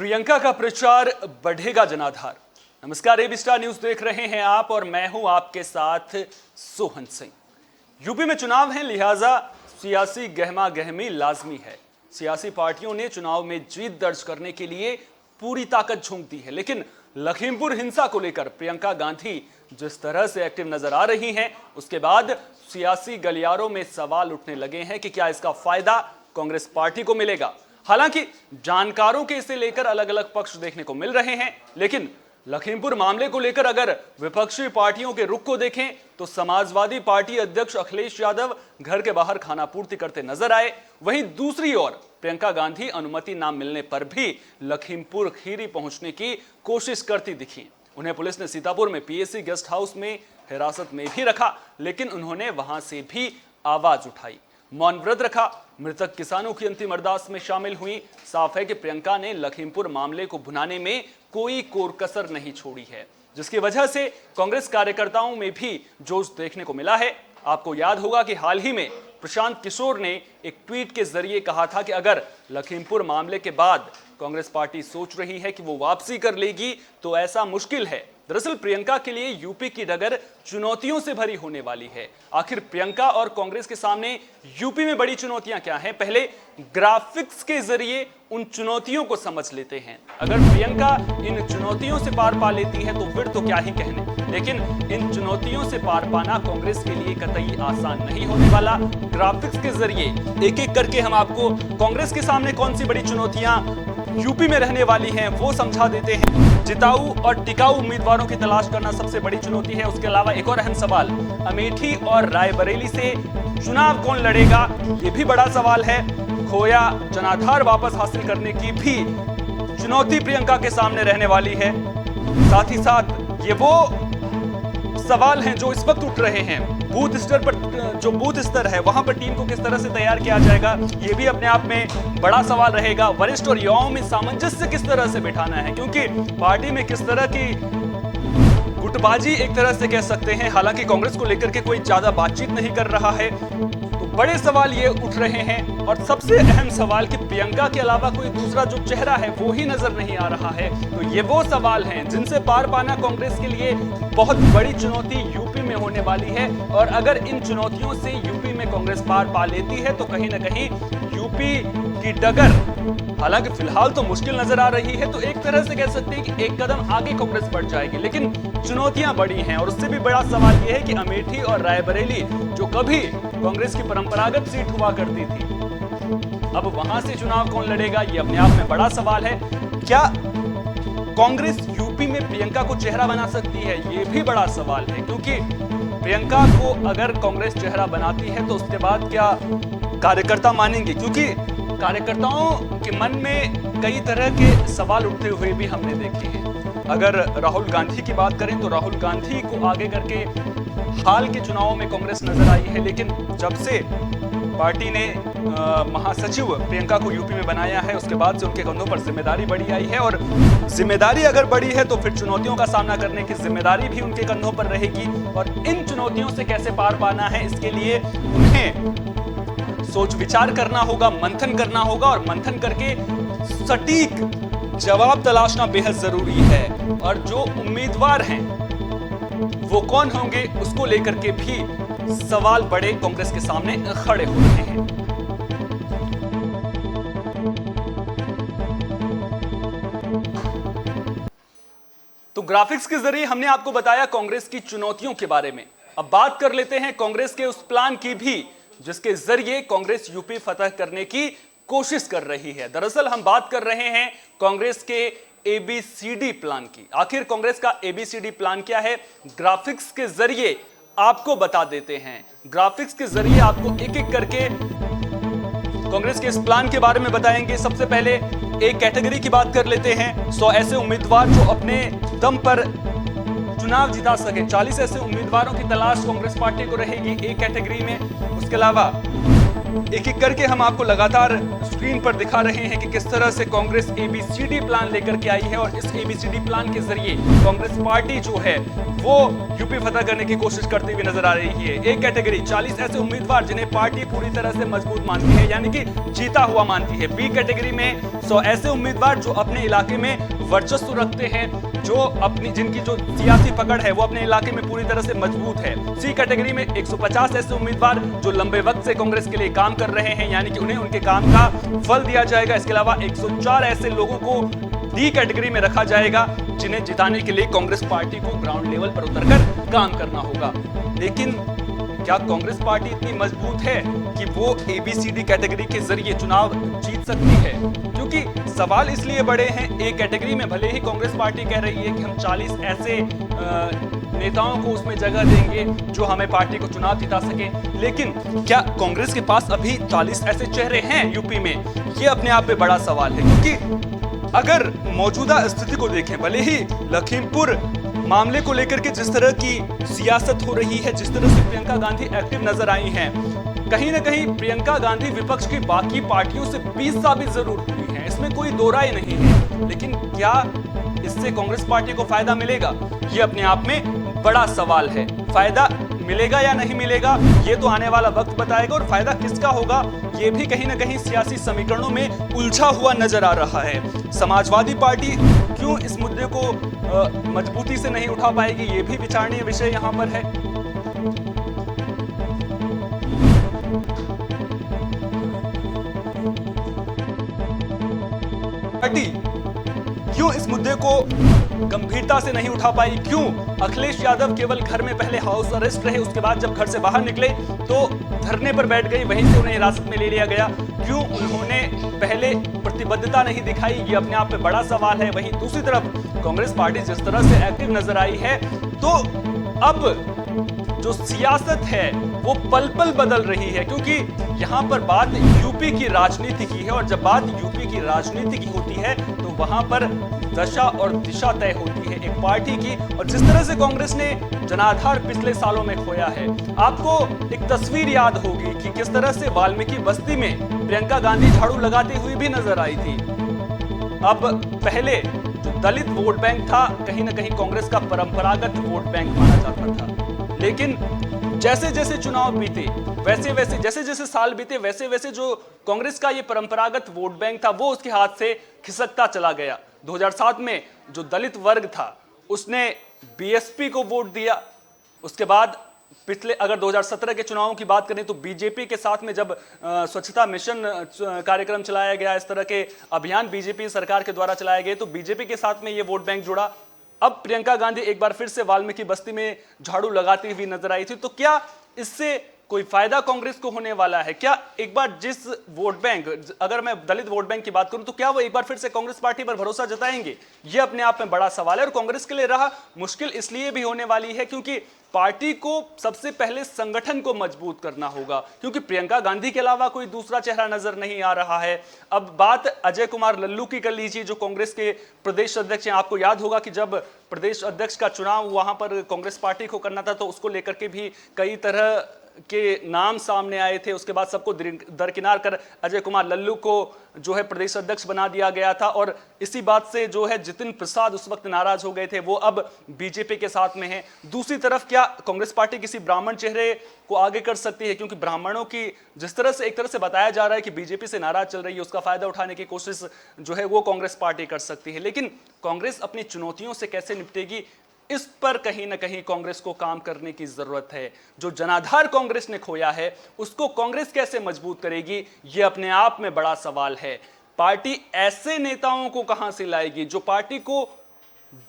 प्रियंका का प्रचार बढ़ेगा जनाधार। नमस्कार, एबी स्टार न्यूज देख रहे हैं आप और मैं हूं आपके साथ सोहन सिंह। यूपी में चुनाव है, लिहाजा सियासी गहमा गहमी लाजमी है। सियासी पार्टियों ने चुनाव में जीत दर्ज करने के लिए पूरी ताकत झोंक दी है, लेकिन लखीमपुर हिंसा को लेकर प्रियंका गांधी जिस तरह से एक्टिव नजर आ रही हैं, उसके बाद सियासी गलियारों में सवाल उठने लगे हैं कि क्या इसका फायदा कांग्रेस पार्टी को मिलेगा। हालांकि जानकारों के इसे लेकर अलग अलग पक्ष देखने को मिल रहे हैं, लेकिन लखीमपुर मामले को लेकर अगर विपक्षी पार्टियों के रुख को देखें तो समाजवादी पार्टी अध्यक्ष अखिलेश यादव घर के बाहर खाना पूर्ति करते नजर आए। वहीं दूसरी ओर प्रियंका गांधी अनुमति ना मिलने पर भी लखीमपुर खीरी पहुंचने की कोशिश करती दिखी। उन्हें पुलिस ने सीतापुर में पीएसी गेस्ट हाउस में हिरासत में भी रखा, लेकिन उन्होंने वहां से भी आवाज उठाई, मौन व्रत रखा, मृतक किसानों की अंतिम अरदास में शामिल हुई। साफ है कि प्रियंका ने लखीमपुर मामले को भुनाने में कोई कोर-कसर नहीं छोड़ी है, जिसकी वजह से कांग्रेस कार्यकर्ताओं में भी जोश देखने को मिला है। आपको याद होगा कि हाल ही में प्रशांत किशोर ने एक ट्वीट के जरिए कहा था कि अगर लखीमपुर मामले के बाद कांग्रेस पार्टी सोच रही है कि वो वापसी कर लेगी तो ऐसा मुश्किल है। दरअसल प्रियंका के लिए यूपी की डगर चुनौतियों से भरी होने वाली है। आखिर प्रियंका और कांग्रेस के सामने यूपी में बड़ी चुनौतियां क्या हैं? पहले ग्राफिक्स के जरिए उन चुनौतियों को समझ लेते हैं। अगर प्रियंका इन चुनौतियों से पार पा लेती है तो फिर तो क्या ही कहने, लेकिन इन चुनौतियों से पार पाना कांग्रेस के लिए कतई आसान नहीं होने वाला। ग्राफिक्स के जरिए एक एक करके हम आपको कांग्रेस के सामने कौन सी बड़ी चुनौतियां यूपी में रहने वाली हैं वो समझा देते हैं। जिताऊ और टिकाऊ उम्मीदवारों की तलाश करना सबसे बड़ी चुनौती है। उसके अलावा एक और अहम सवाल, अमेठी और रायबरेली से चुनाव कौन लड़ेगा, ये भी बड़ा सवाल है। खोया जनाधार वापस हासिल करने की भी चुनौती प्रियंका के सामने रहने वाली है। साथ ही साथ ये वो सवाल हैं जो इस वक्त उठ रहे हैं, बूथ स्तर पर जो बूथ स्तर है वहां पर टीम को किस तरह से तैयार किया जाएगा, ये भी अपने आप में बड़ा सवाल रहेगा। वरिष्ठ और युवाओं में सामंजस्य किस तरह से बिठाना है, क्योंकि पार्टी में किस तरह की गुटबाजी एक तरह से कह सकते हैं। हालांकि कांग्रेस को लेकर के कोई ज्यादा बातचीत नहीं कर रहा है, तो बड़े सवाल ये उठ रहे हैं। और सबसे अहम सवाल कि प्रियंका के अलावा कोई दूसरा जो चेहरा है वो ही नजर नहीं आ रहा है। तो ये वो सवाल हैं जिनसे पार पाना कांग्रेस के लिए बहुत बड़ी चुनौती यूपी में होने वाली है। और अगर इन चुनौतियों से यूपी में कांग्रेस पार पा लेती है तो कहीं ना कहीं यूपी की डगर हालांकि फिलहाल तो मुश्किल नजर आ रही है, तो एक तरह से कह सकते हैं कि एक कदम आगे कांग्रेस बढ़ जाएगी, लेकिन चुनौतियां बड़ी हैं। और उससे भी बड़ा सवाल यह है कि अमेठी और रायबरेली जो कभी कांग्रेस की परंपरागत सीट हुआ करती थी, अब वहां से चुनाव कौन लड़ेगा, ये अपने आप में बड़ा सवाल है। क्या कांग्रेस यूपी में प्रियंका को चेहरा बना सकती है, ये भी बड़ा सवाल है, क्योंकि प्रियंका को अगर कांग्रेस चेहरा बनाती है तो उसके बाद क्या कार्यकर्ता मानेंगे, क्योंकि कार्यकर्ताओं के मन में कई तरह के सवाल उठते हुए भी हमने देखे हैं। अगर राहुल गांधी की बात करें तो राहुल गांधी को आगे करके हाल के चुनावों में कांग्रेस नजर आई है, लेकिन जब से पार्टी ने महासचिव प्रियंका को यूपी में बनाया है उसके बाद से उनके कंधों पर जिम्मेदारी बढ़ी आई है। और जिम्मेदारी अगर बढ़ी है तो फिर चुनौतियों का सामना करने की जिम्मेदारी भी उनके कंधों पर रहेगी। और इन चुनौतियों से कैसे पार पाना है, इसके लिए उन्हें सोच विचार करना होगा, मंथन करना होगा, और मंथन करके सटीक जवाब तलाशना बेहद जरूरी है। और जो उम्मीदवार हैं वो कौन होंगे उसको लेकर के भी सवाल बड़े कांग्रेस के सामने खड़े हो रहे हैं। तो ग्राफिक्स के जरिए हमने आपको बताया कांग्रेस की चुनौतियों के बारे में। अब बात कर लेते हैं कांग्रेस के उस प्लान की भी जिसके जरिए कांग्रेस यूपी फतह करने की कोशिश कर रही है। दरअसल हम बात कर रहे हैं कांग्रेस के एबीसीडी प्लान की। आखिर कांग्रेस का एबीसीडी प्लान क्या है, ग्राफिक्स के जरिए आपको बता देते हैं। ग्राफिक्स के जरिए आपको एक एक करके कांग्रेस के इस प्लान के बारे में बताएंगे। सबसे पहले एक कैटेगरी की बात कर लेते हैं, 100 ऐसे उम्मीदवार जो अपने दम पर चुनाव जिता सके। 40 ऐसे उम्मीदवारों की तलाश कांग्रेस पार्टी को रहेगी एक कैटेगरी में। उसके अलावा एक एक करके हम आपको लगातार स्क्रीन पर दिखा रहे हैं कि किस तरह से कांग्रेस एबीसीडी प्लान लेकर के आई है और इस एबीसीडी प्लान के जरिए कांग्रेस पार्टी जो है वो यूपी फतह करने की कोशिश करती हुई नजर आ रही है। एक कैटेगरी 40 ऐसे उम्मीदवार जिन्हें पार्टी पूरी तरह से मजबूत मानती है, यानी कि जीता हुआ मानती है। बी कैटेगरी में 100 ऐसे उम्मीदवार जो अपने इलाके में वर्चस्व रखते हैं, जो अपनी जिनकी जो सियासी पकड़ है वो अपने इलाके में पूरी तरह से मजबूत है। सी कैटेगरी में 150 ऐसे उम्मीदवार जो लंबे वक्त से कांग्रेस के लिए काम कर रहे हैं, यानी कि उन्हें उनके काम का फल दिया जाएगा। इसके अलावा 104 ऐसे लोगों को डी कैटेगरी में रखा जाएगा जिन्हें जिताने के लिए कांग्रेस पार्टी को ग्राउंड लेवल पर उतरकर काम करना होगा। लेकिन क्या कांग्रेस पार्टी इतनी मजबूत है कि वो एबीसीडी कैटेगरी के जरिए चुनाव जीत सकती है? क्योंकि सवाल इसलिए बड़े हैं, ए कैटेगरी में भले ही कांग्रेस पार्टी कह रही है कि हम 40 ऐसे नेताओं को उसमें जगह देंगे जो हमें पार्टी को चुनाव जिता सके, लेकिन क्या कांग्रेस के पास अभी 40 ऐसे चेहरे हैं यूपी में? ये अपने आप में बड़ा सवाल है। क्योंकि अगर मौजूदा स्थिति को देखें, भले ही लखीमपुर मामले को लेकर के जिस तरह की सियासत हो रही है, जिस तरह से प्रियंका गांधी एक्टिव नजर आई हैं, कहीं ना कहीं प्रियंका गांधी विपक्ष की बाकी पार्टियों से 20 साबित जरूर हुई हैं, इसमें कोई दो राय नहीं है। लेकिन क्या इससे कांग्रेस पार्टी को फायदा मिलेगा? ये अपने आप में बड़ा सवाल है। फायदा मिलेगा या नहीं मिलेगा ये तो आने वाला वक्त बताएगा, और फायदा किसका होगा ये भी कहीं ना कहीं सियासी समीकरणों में उलझा हुआ नजर आ रहा है। समाजवादी पार्टी क्यों इस मुद्दे को मजबूती से नहीं उठा पाएगी, ये भी विचारणीय विषय यहां पर है। पार्टी क्यों इस मुद्दे को गंभीरता से नहीं उठा पाई? क्यों अखिलेश यादव केवल घर में पहले हाउस अरेस्ट रहे, उसके बाद जब घर से बाहर निकले तो धरने पर बैठ गई, वहीं से उन्हें हिरासत में ले लिया गया? क्यों उन्होंने पहले प्रतिबद्धता नहीं दिखाई? ये अपने आप में बड़ा सवाल है। वहीं दूसरी तरफ कांग्रेस पार्टी जिस तरह से एक्टिव नजर आई है, तो अब जो सियासत है वो पल पल बदल रही है, क्योंकि यहां पर बात यूपी की राजनीति की है, और जब बात यूपी की राजनीति की होती है तो वहां पर दशा और दिशा तय होती है एक पार्टी की। और जिस तरह से कांग्रेस ने जनाधार पिछले सालों में खोया है, आपको एक तस्वीर याद होगी कि किस तरह से वाल्मीकि बस्ती में प्रियंका गांधी झाड़ू लगाती हुई भी नजर आई थी। अब पहले जो दलित वोट बैंक था, कहीं ना कहीं कांग्रेस का परंपरागत वोट बैंक माना जाता था, लेकिन जैसे जैसे चुनाव बीते, वैसे वैसे जैसे जैसे साल बीते, वैसे वैसे जो कांग्रेस का ये परंपरागत वोट बैंक था वो उसके हाथ से खिसकता चला गया। 2007 में जो दलित वर्ग था उसने बीएसपी को वोट दिया। उसके बाद पिछले अगर 2017 के चुनावों की बात करें तो बीजेपी के साथ में जब स्वच्छता मिशन कार्यक्रम चलाया गया, इस तरह के अभियान बीजेपी सरकार के द्वारा चलाए गए, तो बीजेपी के साथ में ये वोट बैंक जुड़ा। अब प्रियंका गांधी एक बार फिर से वाल्मीकि बस्ती में झाड़ू लगाती हुई नजर आई थी, तो क्या इससे कोई फायदा कांग्रेस को होने वाला है? क्या एक बार जिस वोट बैंक, अगर मैं दलित वोट बैंक की बात करूं, तो क्या वो एक बार फिर से कांग्रेस पार्टी पर भरोसा जताएंगे? ये अपने आप में बड़ा सवाल है, और कांग्रेस के लिए रहा मुश्किल इसलिए भी होने वाली है क्योंकि पार्टी को सबसे पहले संगठन को मजबूत करना होगा, क्योंकि प्रियंका गांधी के अलावा कोई दूसरा चेहरा नजर नहीं आ रहा है। अब बात अजय कुमार लल्लू की कर लीजिए, जो कांग्रेस के प्रदेश अध्यक्ष हैं। आपको याद होगा कि जब प्रदेश अध्यक्ष का चुनाव वहां पर कांग्रेस पार्टी को करना था तो उसको लेकर के भी कई तरह के नाम सामने आए थे। उसके बाद सबको दरकिनार कर अजय कुमार लल्लू को जो है प्रदेश अध्यक्ष बना दिया गया था, और इसी बात से जो है जितिन प्रसाद उस वक्त नाराज हो गए थे, वो अब बीजेपी के साथ में हैं। दूसरी तरफ क्या कांग्रेस पार्टी किसी ब्राह्मण चेहरे को आगे कर सकती है? क्योंकि ब्राह्मणों की जिस तरह से एक तरह से बताया जा रहा है कि बीजेपी से नाराज चल रही है, उसका फायदा उठाने की कोशिश जो है वो कांग्रेस पार्टी कर सकती है। लेकिन कांग्रेस अपनी चुनौतियों से कैसे निपटेगी, इस पर कहीं ना कहीं कांग्रेस को काम करने की जरूरत है। जो जनाधार कांग्रेस ने खोया है उसको कांग्रेस कैसे मजबूत करेगी, यह अपने आप में बड़ा सवाल है। पार्टी ऐसे नेताओं को कहां से लाएगी जो पार्टी को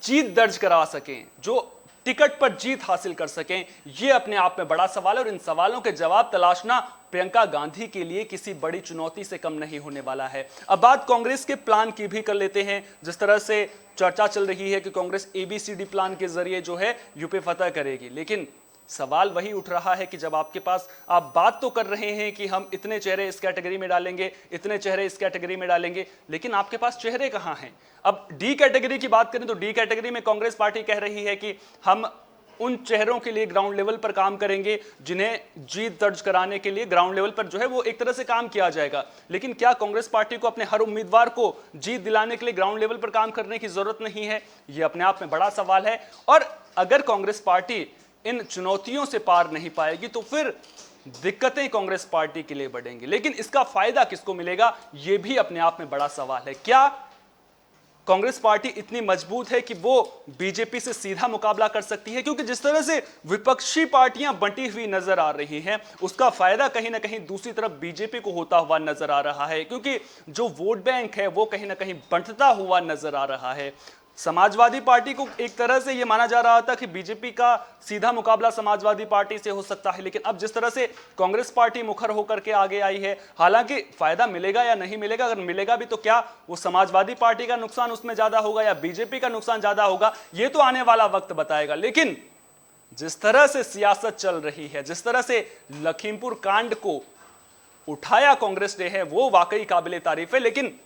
जीत दर्ज करा सकें, जो टिकट पर जीत हासिल कर सकें, यह अपने आप में बड़ा सवाल है। और इन सवालों के जवाब तलाशना प्रियंका गांधी के लिए किसी बड़ी चुनौती से कम नहीं होने वाला है। अब बात कांग्रेस के प्लान की भी कर लेते हैं। जिस तरह से चर्चा चल रही है कि कांग्रेस एबीसीडी प्लान के जरिए जो है यूपी फतह करेगी, लेकिन सवाल वही उठ रहा है कि जब आपके पास, आप बात तो कर रहे हैं कि हम इतने चेहरे इस कैटेगरी में डालेंगे, इतने चेहरे इस कैटेगरी में डालेंगे, लेकिन आपके पास चेहरे कहां हैं? अब डी कैटेगरी की बात करें तो डी कैटेगरी में कांग्रेस पार्टी कह रही है कि हम उन चेहरों के लिए ग्राउंड लेवल पर काम करेंगे जिन्हें जीत दर्ज कराने के लिए ग्राउंड लेवल पर जो है वो एक तरह से काम किया जाएगा। लेकिन क्या कांग्रेस पार्टी को अपने हर उम्मीदवार को जीत दिलाने के लिए ग्राउंड लेवल पर काम करने की जरूरत नहीं है? यह अपने आप में बड़ा सवाल है। और अगर कांग्रेस पार्टी इन चुनौतियों से पार नहीं पाएगी तो फिर दिक्कतें कांग्रेस पार्टी के लिए बढ़ेंगी। लेकिन इसका फायदा किसको मिलेगा, यह भी अपने आप में बड़ा सवाल है। क्या कांग्रेस पार्टी इतनी मजबूत है कि वो बीजेपी से सीधा मुकाबला कर सकती है? क्योंकि जिस तरह से विपक्षी पार्टियां बंटी हुई नजर आ रही हैं, उसका फायदा कहीं ना कहीं दूसरी तरफ बीजेपी को होता हुआ नजर आ रहा है, क्योंकि जो वोट बैंक है वो कहीं ना कहीं बंटता हुआ नजर आ रहा है। समाजवादी पार्टी को एक तरह से यह माना जा रहा था कि बीजेपी का सीधा मुकाबला समाजवादी पार्टी से हो सकता है, लेकिन अब जिस तरह से कांग्रेस पार्टी मुखर होकर के आगे आई है, हालांकि फायदा मिलेगा या नहीं मिलेगा, अगर मिलेगा भी तो क्या वो समाजवादी पार्टी का नुकसान उसमें ज्यादा होगा या बीजेपी का नुकसान ज्यादा होगा, यह तो आने वाला वक्त बताएगा। लेकिन जिस तरह से सियासत चल रही है, जिस तरह से लखीमपुर कांड को उठाया कांग्रेस ने है, वो वाकई काबिले तारीफ है। लेकिन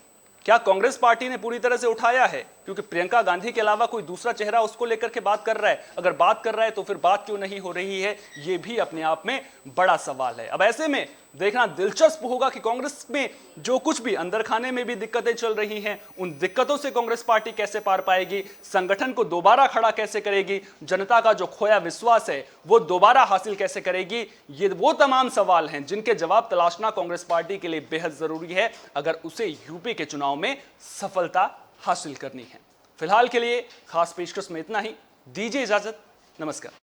क्या कांग्रेस पार्टी ने पूरी तरह से उठाया है? क्योंकि प्रियंका गांधी के अलावा कोई दूसरा चेहरा उसको लेकर के बात कर रहा है। अगर बात कर रहा है तो फिर बात क्यों नहीं हो रही है, यह भी अपने आप में बड़ा सवाल है। अब ऐसे में देखना दिलचस्प होगा कि कांग्रेस में जो कुछ भी अंदर खाने में भी दिक्कतें चल रही हैं, उन दिक्कतों से कांग्रेस पार्टी कैसे पार पाएगी, संगठन को दोबारा खड़ा कैसे करेगी, जनता का जो खोया विश्वास है वो दोबारा हासिल कैसे करेगी। ये वो तमाम सवाल हैं जिनके जवाब तलाशना कांग्रेस पार्टी के लिए बेहद जरूरी है अगर उसे यूपी के चुनाव में सफलता हासिल करनी है। फिलहाल के लिए खास पेशकश में इतना ही। दीजिए इजाजत, नमस्कार।